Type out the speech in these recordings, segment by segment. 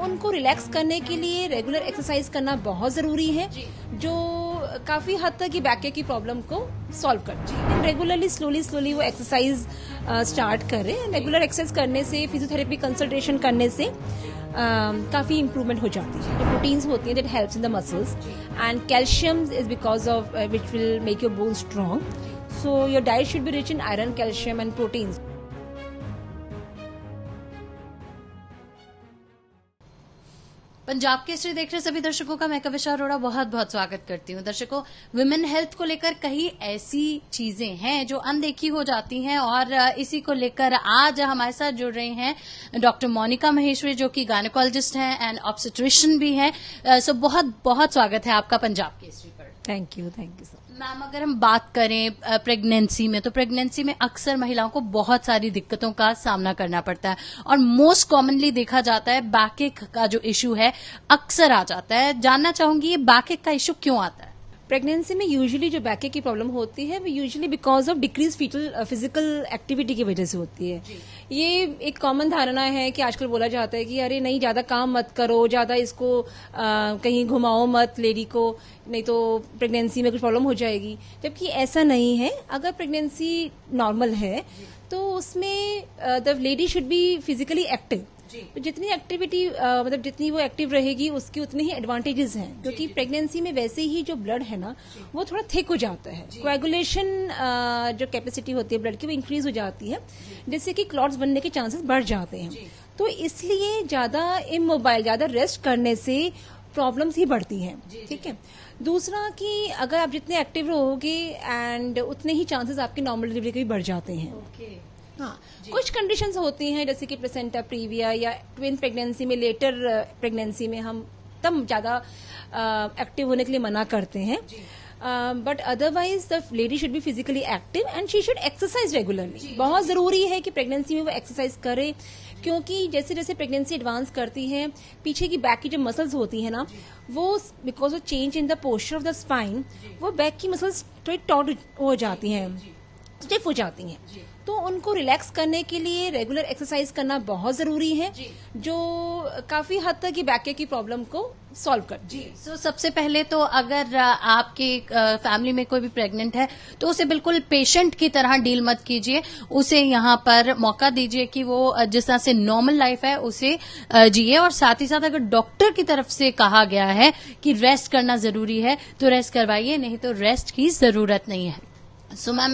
उनको रिलैक्स करने के लिए रेगुलर एक्सरसाइज करना बहुत जरूरी है, जो काफी हद तक बैक की प्रॉब्लम को सॉल्व करती है। रेगुलरली स्लोली वो एक्सरसाइज स्टार्ट करें। रेगुलर एक्सरसाइज करने से, फिजियोथेरेपी कंसल्टेशन करने से काफी इंप्रूवमेंट हो जाती है। जो प्रोटीन्स होती हैं that helps in the muscles, and calcium is because of which will make your bone strong. So your diet should be rich in iron, calcium and proteins. Punjab Kesari देख रहे सभी दर्शकों का मैं कविशा अरोड़ा बहुत बहुत स्वागत करती हूँ। दर्शकों, विमेन हेल्थ को लेकर कई ऐसी चीजें हैं जो अनदेखी हो जाती हैं, और इसी को लेकर आज हमारे साथ जुड़ रही हैं डॉक्टर मोनिका महेश्वरी, जो कि गायनेकोलॉजिस्ट हैं एंड ऑब्स्टेट्रिशियन भी हैं। सो बहुत बहुत स्वागत है आपका पंजाब केसरी पर। Thank you sir. मैम, अगर हम बात करें प्रेगनेंसी में, तो प्रेगनेंसी में अक्सर महिलाओं को बहुत सारी दिक्कतों का सामना करना पड़ता है, और मोस्ट कॉमनली देखा जाता है बैकएक का जो इश्यू है अक्सर आ जाता है। जानना चाहूंगी ये बैकएक का इश्यू क्यों आता है? प्रेगनेंसी में यूजुअली जो बैक की प्रॉब्लम होती है वो usually because of decrease fetal physical activity की वजह से होती है। ये एक कॉमन धारणा है कि आजकल बोला जाता है कि अरे नहीं, ज्यादा काम मत करो, ज्यादा इसको कहीं घुमाओ मत लेडी को, नहीं तो प्रेगनेंसी में कुछ प्रॉब्लम हो जाएगी। जबकि ऐसा नहीं है। अगर प्रेगनेंसी नॉर्मल है तो उसमें the lady should be physically active. तो जितनी एक्टिविटी मतलब जितनी वो एक्टिव रहेगी उसकी उतने ही एडवांटेजेस हैं, क्योंकि प्रेगनेंसी में वैसे ही जो ब्लड है ना वो थोड़ा थिक हो जाता है। कोएगुलेशन जो कैपेसिटी होती है ब्लड की वो इंक्रीज हो जाती है, जिससे कि क्लॉट्स बनने के चांसेस बढ़ जाते हैं। तो इसलिए ज्यादा इमोबाइल, ज्यादा रेस्ट करने से प्रॉब्लम्स ही बढ़ती हैं। ठीक है। दूसरा कि अगर आप जितने एक्टिव रहोगे एंड उतने ही चांसेस आपके नॉर्मल डिलीवरी के भी बढ़ जाते हैं। हाँ, कुछ कंडीशंस होती हैं जैसे कि प्लेसेंटा प्रीविया या ट्विन प्रेगनेंसी में, लेटर प्रेगनेंसी में हम तब ज्यादा एक्टिव होने के लिए मना करते हैं। But otherwise the lady should be physically active and she should exercise regularly. बहुत जरूरी है कि प्रेगनेंसी में वो एक्सरसाइज करे, क्योंकि जैसे जैसे प्रेगनेंसी एडवांस करती है, पीछे की बैक की जो मसल्स होती है ना, वो because of change in the posture of the spine, वो बैक की मसल्स थोड़ी टॉट हो जाती हैं, स्टिफ हो जाती हैं। तो उनको रिलैक्स करने के लिए रेगुलर एक्सरसाइज करना बहुत जरूरी है, जो काफी हद तक बैक की प्रॉब्लम को सॉल्व करती है। सो सबसे पहले तो अगर आपके फैमिली में कोई भी प्रेग्नेंट है तो उसे बिल्कुल पेशेंट की तरह डील मत कीजिए। उसे यहाँ पर मौका दीजिए कि वो जिस तरह से नॉर्मल लाइफ है उसे जिए, और साथ ही साथ अगर डॉक्टर की तरफ से कहा गया है कि रेस्ट करना जरूरी है तो रेस्ट करवाइए, नहीं तो रेस्ट की जरूरत नहीं है। सो मैम,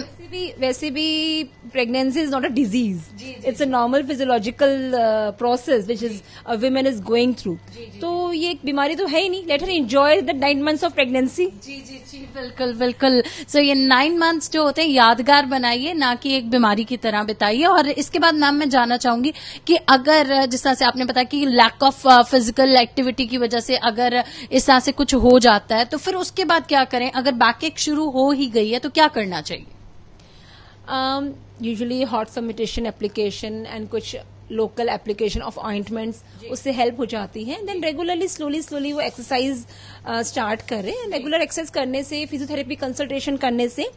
वैसे भी pregnancy is not a disease, it's a normal physiological process which is a women is going through. तो ये एक बीमारी तो है ही नहीं। Let her enjoy the 9 months of pregnancy. जी, बिल्कुल बिल्कुल। सो ये 9 months जो होते हैं यादगार बनाइए, ना कि एक बीमारी की तरह बिताइए। और इसके बाद मैम मैं जानना चाहूंगी कि अगर जिस तरह से आपने बताया कि लैक ऑफ फिजिकल एक्टिविटी की वजह से अगर इस तरह से कुछ हो जाता है तो फिर उसके बाद क्या करें? अगर बैकएक शुरू हो ही गई है तो क्या करना चाहिए? यूजुअली हॉट समिटेशन एप्लीकेशन एंड कुछ लोकल एप्लीकेशन ऑफ ऑइंटमेंट्स, उससे हेल्प हो जाती है। देन रेगुलरली स्लोली वो एक्सरसाइज स्टार्ट करें। रेगुलर एक्सरसाइज करने से, फिजियोथेरेपी कंसल्टेशन करने से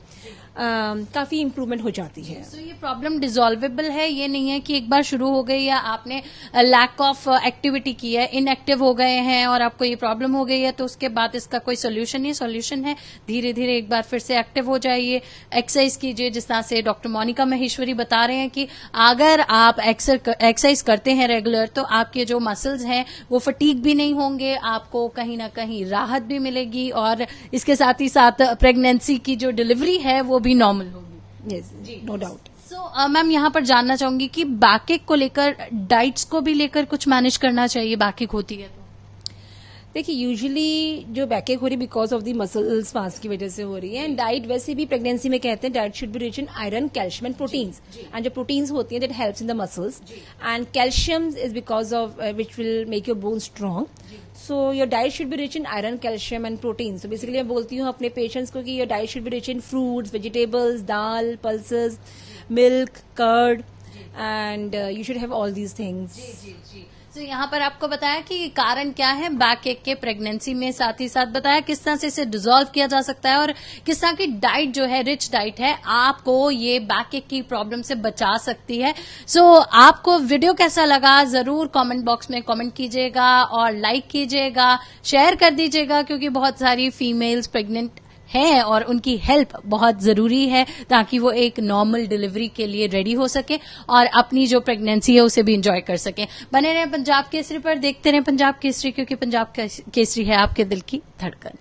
काफी इंप्रूवमेंट हो जाती है। तो ये प्रॉब्लम डिसॉल्वेबल है, ये नहीं है कि एक बार शुरू हो गई या आपने लैक ऑफ एक्टिविटी की है, इनएक्टिव हो गए हैं और आपको ये प्रॉब्लम हो गई है तो उसके बाद इसका कोई सोल्यूशन नहीं। सोल्यूशन है धीरे धीरे एक बार फिर से एक्टिव हो जाइए, एक्सरसाइज कीजिए। जिस तरह से डॉक्टर मोनिका महेश्वरी बता रहे हैं कि अगर आप एक्सरसाइज करते हैं रेगुलर तो आपके जो मसल्स हैं वो फटीग भी नहीं होंगे, आपको कहीं ना कहीं राहत भी मिलेगी, और इसके साथ ही साथ प्रेगनेंसी की जो डिलीवरी है वो भी नॉर्मल होगी। Yes, no doubt. So ma'am, यहाँ पर जानना चाहूंगी कि बैकएक को लेकर डाइट्स को भी लेकर कुछ मैनेज करना चाहिए बैकएक होती है तो? देखिए, यूजुअली जो बैकएक हो रही है because of the muscles fast की वजह से हो रही है। एंड डाइट वैसे भी प्रेगनेंसी में कहते हैं diet should be rich in iron, calcium and proteins. And जो प्रोटीन्स होती हैं that helps in the muscles, and calcium is because of which will make your bone strong. So your diet should be rich in iron, calcium and protein. So basically मैं बोलती हूँ अपने patients को कि your diet should be rich in fruits, vegetables, dal, pulses, milk, curd, and you should have all these things. तो यहाँ पर आपको बताया कि कारण क्या है बैक एक के प्रेगनेंसी में, साथ ही साथ बताया किस तरह से इसे डिसॉल्व किया जा सकता है और किस तरह की डाइट जो है, रिच डाइट है, आपको ये बैक एक की प्रॉब्लम से बचा सकती है। सो आपको वीडियो कैसा लगा जरूर कमेंट बॉक्स में कमेंट कीजिएगा और लाइक कीजिएगा, शेयर कर दीजिएगा, क्योंकि बहुत सारी फीमेल्स प्रेग्नेंट हैं और उनकी हेल्प बहुत जरूरी है ताकि वो एक नॉर्मल डिलीवरी के लिए रेडी हो सके और अपनी जो प्रेगनेंसी है उसे भी एंजॉय कर सके। बने रहे पंजाब केसरी पर, देखते रहे पंजाब केसरी, क्योंकि पंजाब केसरी है आपके दिल की धड़कन।